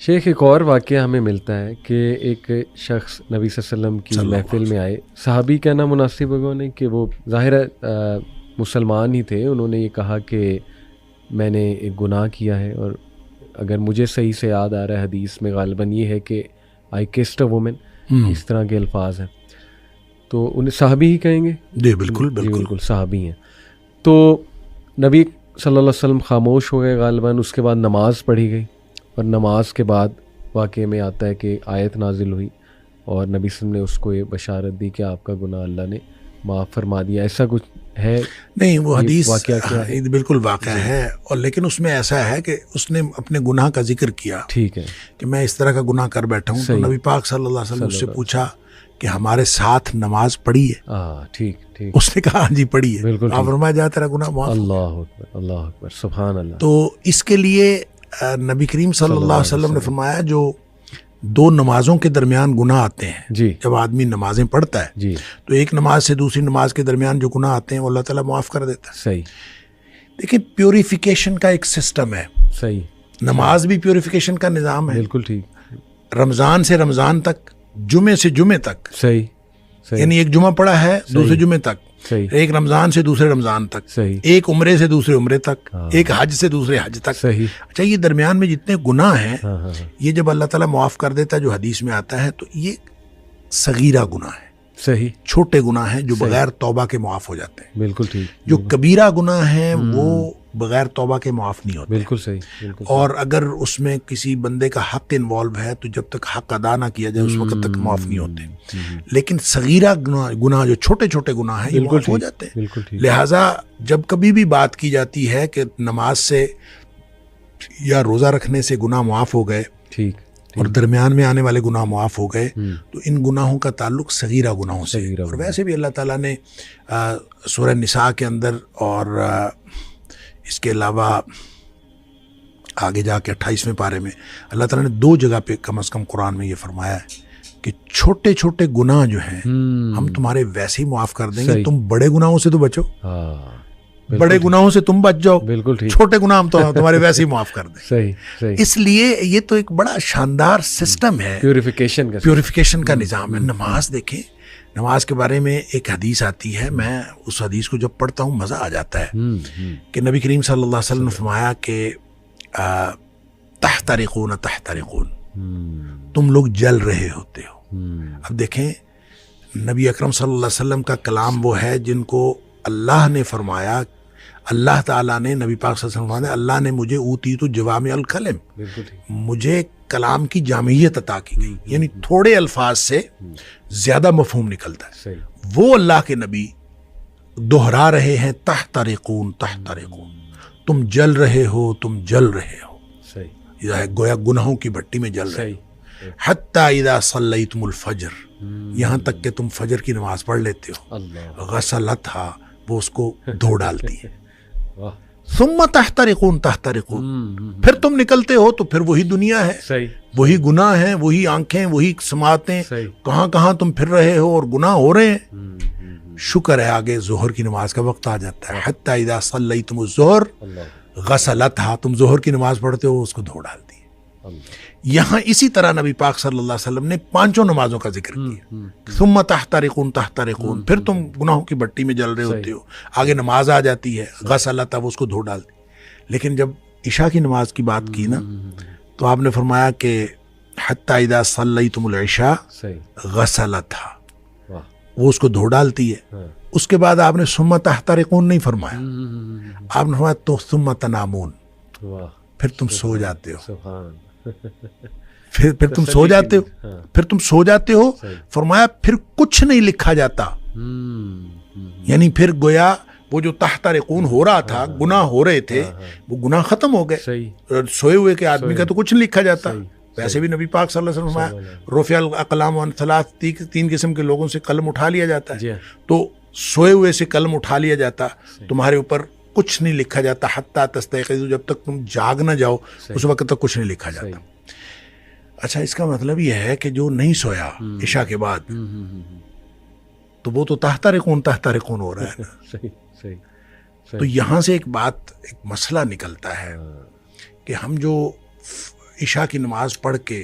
شیخ ایک اور واقعہ ہمیں ملتا ہے کہ ایک شخص نبی صلی اللہ علیہ وسلم کی محفل میں آئے. صحابی کہنا مناسب ہوگا نہیں کہ وہ ظاہر مسلمان ہی تھے. انہوں نے یہ کہا کہ میں نے ایک گناہ کیا ہے، اور اگر مجھے صحیح سے یاد آ رہا ہے حدیث میں غالباً یہ ہے کہ آئی کسڈ اے وومن، اس طرح کے الفاظ ہیں. تو انہیں صحابی ہی کہیں گے؟ جی بالکل بالکل صحابی ہیں. تو نبی صلی اللہ علیہ وسلم خاموش ہو گئے غالباً. اس کے بعد نماز پڑھی گئی، اور نماز کے بعد واقعے میں آتا ہے کہ آیت نازل ہوئی اور نبی صلی اللہ علیہ وسلم نے اس کو یہ بشارت دی کہ آپ کا گناہ اللہ نے معاف فرما دیا. ایسا کچھ ہے؟ نہیں، وہ حدیث واقعہ کیا ہے؟ بالکل واقعہ ہے، اور لیکن اس میں ایسا ہے کہ اس نے اپنے گناہ کا ذکر کیا. ٹھیک ہے کہ میں اس طرح کا گناہ کر بیٹھا ہوں. تو نبی پاک صلی اللہ علیہ وسلم اس سے پوچھا کہ ہمارے ساتھ نماز پڑھی ہے؟ ٹھیک ٹھیک. اس نے کہا جی پڑھی ہے. بالکل. آپ فرمایا جا تیرا گناہ معاف. اللہ اکبر، اللہ اکبر، سبحان اللہ. تو اس کے لیے نبی کریم صلی اللہ علیہ وسلم نے فرمایا جو دو نمازوں کے درمیان گناہ آتے ہیں، جی، جب آدمی نمازیں پڑھتا ہے جی، تو ایک نماز سے دوسری نماز کے درمیان جو گناہ آتے ہیں وہ اللہ تعالیٰ معاف کر دیتا ہے. صحیح. دیکھیں پیوریفیکیشن کا ایک سسٹم ہے. صحیح. نماز بھی پیوریفیکیشن کا نظام ہے. بالکل ٹھیک. رمضان سے رمضان تک، جمعے سے جمعے تک. صحیح. یعنی ایک جمعہ پڑا ہے دوسرے جمعے تک. صحیح. ایک رمضان سے دوسرے رمضان تک. صحیح. ایک عمرے سے دوسرے عمرے تک. ایک حج سے دوسرے حج تک. صحیح. اچھا، یہ درمیان میں جتنے گناہ ہیں یہ جب اللہ تعالیٰ معاف کر دیتا ہے، جو حدیث میں آتا ہے، تو یہ صغیرہ گناہ ہے. صحیح. چھوٹے گناہ ہیں جو بغیر توبہ کے معاف ہو جاتے ہیں. بالکل ٹھیک. جو کبیرہ گناہ ہیں وہ بغیر توبہ کے معاف نہیں ہوتے. بالکل صحیح. بالکل. اور اگر اس میں کسی بندے کا حق انوالو ہے تو جب تک حق ادا نہ کیا جائے اس وقت تک معاف نہیں ہوتے. لیکن صغیرہ گناہ جو چھوٹے چھوٹے گناہ ہیں یہ معاف ہو جاتے ہیں. بالکل ٹھیک. لہٰذا جب کبھی بھی بات کی جاتی ہے کہ نماز سے یا روزہ رکھنے سے گناہ معاف ہو گئے، ٹھیک، اور درمیان میں آنے والے گناہ معاف ہو گئے، تو ان گناہوں کا تعلق صغیرہ گناہوں سے. اور ویسے بھی اللہ تعالیٰ نے سورہ نساء کے اندر اور اس کے علاوہ آگے جا کے 28ویں پارے میں اللہ تعالیٰ نے 2 جگہ پہ کم از کم قرآن میں یہ فرمایا ہے کہ چھوٹے چھوٹے گناہ جو ہیں ہم تمہارے ویسے ہی معاف کر دیں گے، تم بڑے گناہوں سے تو بچو. بڑے گناہوں سے تم بچ جاؤ، بالکل ٹھیک. چھوٹے گناہ ہم تو تمہارے ویسے ہی معاف کر دیں. صحیح. اس لیے یہ تو ایک بڑا شاندار سسٹم ہے، پیوریفیکیشن کا نظام ہے. نماز دیکھیں، نماز کے بارے میں ایک حدیث آتی ہے، میں اس حدیث کو جب پڑھتا ہوں مزہ آ جاتا ہے کہ نبی کریم صلی اللہ علیہ وسلم نے فرمایا کہ تحترقون تحترقون، تم لوگ جل رہے ہوتے ہو. اب دیکھیں نبی اکرم صلی اللہ علیہ وسلم کا کلام وہ ہے جن کو اللہ نے فرمایا، اللہ تعالیٰ نے نبی پاک صلی اللہ علیہ وسلم فرمایا اللہ نے مجھے اوتیت جوامع الکلم، مجھے کلام کی جامعیت عطا کی گئی. یعنی تھوڑے الفاظ سے زیادہ مفہوم نکلتا ہے. وہ اللہ کے نبی دہرا رہے ہیں تحترقون تحترقون، تم جل رہے ہو، تم جل رہے ہو. گویا گناہوں کی بھٹی میں جل رہے ہو. حتی اذا صلیتم الفجر، یہاں تک کہ تم فجر کی نماز پڑھ لیتے ہو. غسلتھا، وہ اس کو دھو ڈالتی ہے. ثم تحترقون تحترقون، پھر تم نکلتے ہو تو پھر وہی دنیا ہے، وہی گناہ ہیں، وہی آنکھیں، وہی سماعتیں، کہاں کہاں تم پھر رہے ہو اور گناہ ہو رہے ہیں. شکر ہے آگے ظہر کی نماز کا وقت آ جاتا ہے. حتی اذا صلیتم الظہر غسلتھا، تم ظہر کی نماز پڑھتے ہو اس کو دھو ڈالتی ہے. یہاں اسی طرح نبی پاک صلی اللہ علیہ وسلم نے 5 نمازوں کا ذکر کیا. ثم تحترقون تحترقون، پھر تم گناہوں کی بھٹی میں جل رہے ہوتے ہو. آگے نماز آ جاتی ہے، غسلتھا، وہ اس کو دھو ڈالتی. لیکن جب عشاء کی نماز کی بات کی نا تو آپ نے فرمایا کہ حتی اذا صلیتم العشاء غسلتھا، وہ اس کو دھو ڈالتی ہے. اس کے بعد آپ نے ثم تحترقون نہیں فرمایا، آپ نے فرمایا تو ثم تنامون، پھر تم سو جاتے ہو. پھر تم سو جاتے ہو، پھر تم سو جاتے ہو. فرمایا پھر کچھ نہیں لکھا جاتا. یعنی پھر گویا وہ جو تحترقون ہو رہا تھا، گناہ ہو رہے تھے، وہ گناہ ختم ہو گئے. سوئے ہوئے کے آدمی کا تو کچھ نہیں لکھا جاتا. ویسے بھی نبی پاک صلی اللہ علیہ وسلم فرمایا رفع الاقلام عن ثلاث، 3 قسم کے لوگوں سے قلم اٹھا لیا جاتا ہے. تو سوئے ہوئے سے قلم اٹھا لیا جاتا، تمہارے اوپر کچھ نہیں لکھا جاتا. حتی تستيقظوا، جب تک تم جاگ نہ جاؤ اس وقت تک کچھ نہیں لکھا جاتا. اچھا، اس کا مطلب یہ ہے کہ جو نہیں سویا عشاء کے بعد تو وہ تو تحترقون تحترقون ہو رہا ہے. تو یہاں سے ایک بات، ایک مسئلہ نکلتا ہے کہ ہم جو عشاء کی نماز پڑھ کے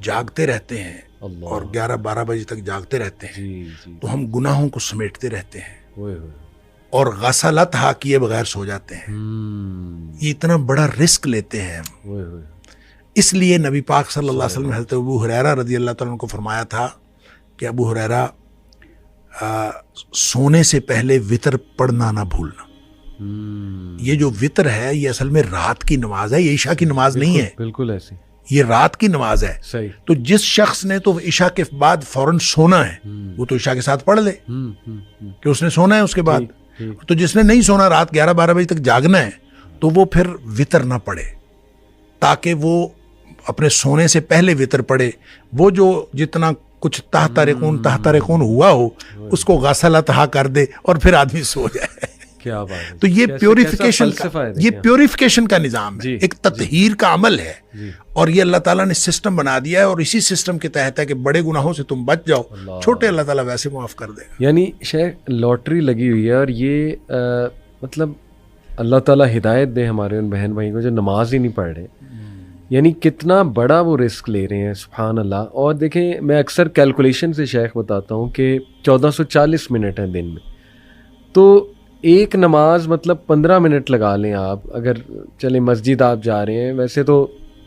جاگتے رہتے ہیں اللہ، اور 11-12 بجے تک جاگتے رہتے ہیں جی جی، تو ہم گناہوں کو سمیٹتے رہتے ہیں ہوئے ہوئے، اور غسلتھا کیے بغیر سو جاتے ہیں. یہ اتنا بڑا رسک لیتے ہیں ہم. ہوئے ہوئے، اس لیے نبی پاک صلی اللہ علیہ وسلم نے حضرت ابو ہریرہ رضی اللہ تعالیٰ عنہ کو فرمایا تھا کہ ابو ہریرہ سونے سے پہلے وطر پڑھنا نہ بھولنا. یہ جو وطر ہے یہ اصل میں رات کی نماز ہے، یہ عشاء کی نماز نہیں ہے، بالکل ایسی، یہ رات کی نماز ہے. صحیح، تو جس شخص نے تو عشاء کے بعد فوراً سونا ہے وہ تو عشاء کے ساتھ پڑھ لے کہ اس نے سونا ہے اس کے بعد. تو جس نے نہیں سونا، رات 11-12 بجے تک جاگنا ہے، تو وہ پھر وطر نہ پڑھے تاکہ وہ اپنے سونے سے پہلے وطر پڑھے. وہ جو جتنا کچھ تحت رقون ہوا ہو اس کو غسلتھا کر دے اور پھر آدمی سو جائے. کیا بات ہے. تو یہ پیوریفیکیشن کا نظام ہے، ایک تطہیر کا عمل ہے، اور یہ اللہ تعالیٰ نے سسٹم بنا دیا ہے، اور اسی سسٹم کے تحت ہے کہ بڑے گناہوں سے تم بچ جاؤ، چھوٹے اللہ تعالیٰ ویسے معاف کر دے گا. یعنی شیخ لاٹری لگی ہوئی ہے، اور یہ مطلب اللہ تعالیٰ ہدایت دے ہمارے ان بہن بھائی کو جو نماز ہی نہیں پڑھ رہے، یعنی کتنا بڑا وہ رسک لے رہے ہیں، سبحان اللہ. اور دیکھیں میں اکثر کیلکولیشن سے شیخ بتاتا ہوں کہ 1440 منٹ ہیں دن میں، تو ایک نماز مطلب 15 منٹ لگا لیں آپ. اگر چلیں مسجد آپ جا رہے ہیں، ویسے تو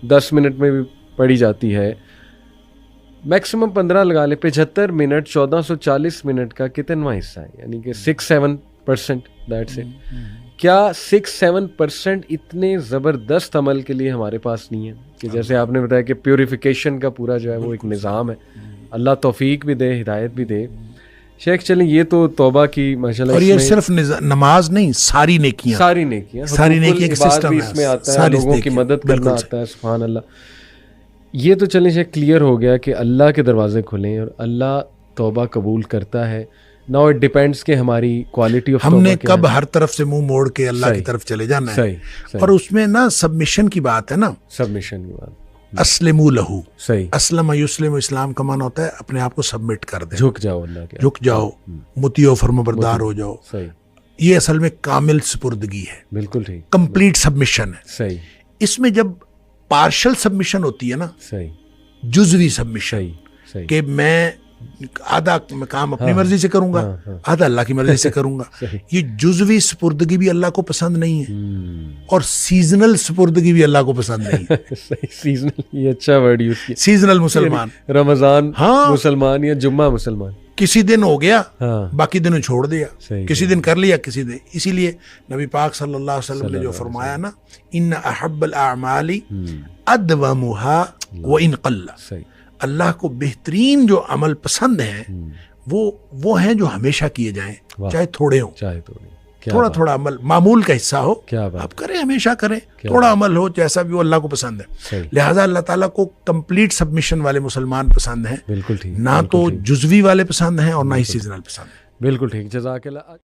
10 منٹ میں بھی پڑھی جاتی ہے، میکسیمم 15 لگا لیں. 75 منٹ 1440 منٹ کا کتنواں حصہ ہے؟ یعنی کہ 6-7%. That's it. کیا 6-7% اتنے زبردست عمل کے لیے ہمارے پاس نہیں ہے کہ جیسے آپ نے بتایا کہ پیوریفیکیشن کا پورا جو ہے وہ ایک نظام ہے. اللہ توفیق بھی دے، ہدایت بھی دے. شیخ چلیں یہ تو توبہ کی ماشاءاللہ، اور یہ صرف نماز نہیں، ساری نیکیاں ایک سسٹم ہے، اس میں آتا ہے لوگوں کی مدد کرنا آتا ہے. سبحان اللہ. یہ تو چلیں شیخ کلیئر ہو گیا کہ اللہ کے دروازے کھلیں اور اللہ توبہ قبول کرتا ہے. ناؤ اٹ ڈیپینڈس کہ ہماری کوالٹی آف ہم نے کب ہر طرف سے منہ موڑ کے اللہ کی طرف چلے جانا ہے. اور اس میں نا سبمیشن کی بات ہے نا، سبمیشن کی بات. اسلموا لہو، صحیح، اسلم یسلم، اسلام کا معنی ہوتا ہے اپنے آپ کو سبمٹ کر دے، جھک جاؤ اللہ کے، جھک جاؤ، مطیع و فرمانبردار ہو جاؤ. صحیح، یہ اصل میں کامل سپردگی ہے، بالکل ٹھیک، کمپلیٹ سبمیشن ہے. صحیح. اس میں جب پارشل سبمیشن ہوتی ہے نا، صحیح، جزوی سبمیشن، صحیح، کہ میں آدھا کام اپنی مرضی سے کروں گا، آدھا اللہ کی مرضی سے کروں گا، یہ جزوی سپردگی بھی اللہ کو پسند نہیں ہے، اور سیزنل سپردگی بھی اللہ کو پسند نہیں ہے. سیزنل، یہ اچھا ورڈ یوز کیا. سیزنل مسلمان، رمضان مسلمان یا جمعہ مسلمان، کسی دن ہو گیا باقی دنوں چھوڑ دیا، کسی دن کر لیا کسی دن. اسی لیے نبی پاک صلی اللہ علیہ وسلم نے جو فرمایا نا، ان احب الاعمال ادومها وان قل، اللہ کو بہترین جو عمل پسند ہیں وہ ہیں جو ہمیشہ کیے جائیں، چاہے تھوڑے ہوں، تھوڑا تھوڑا عمل معمول کا حصہ ہو، آپ کریں، ہمیشہ کریں. تھوڑا عمل ہو جیسا بھی وہ اللہ کو پسند ہے. لہٰذا اللہ تعالیٰ کو کمپلیٹ سبمیشن والے مسلمان پسند ہیں، بالکل ٹھیک، نہ تو جزوی والے پسند ہیں اور نہ ہی سیزنل پسند ہیں. بالکل ٹھیک. جزاک اللہ.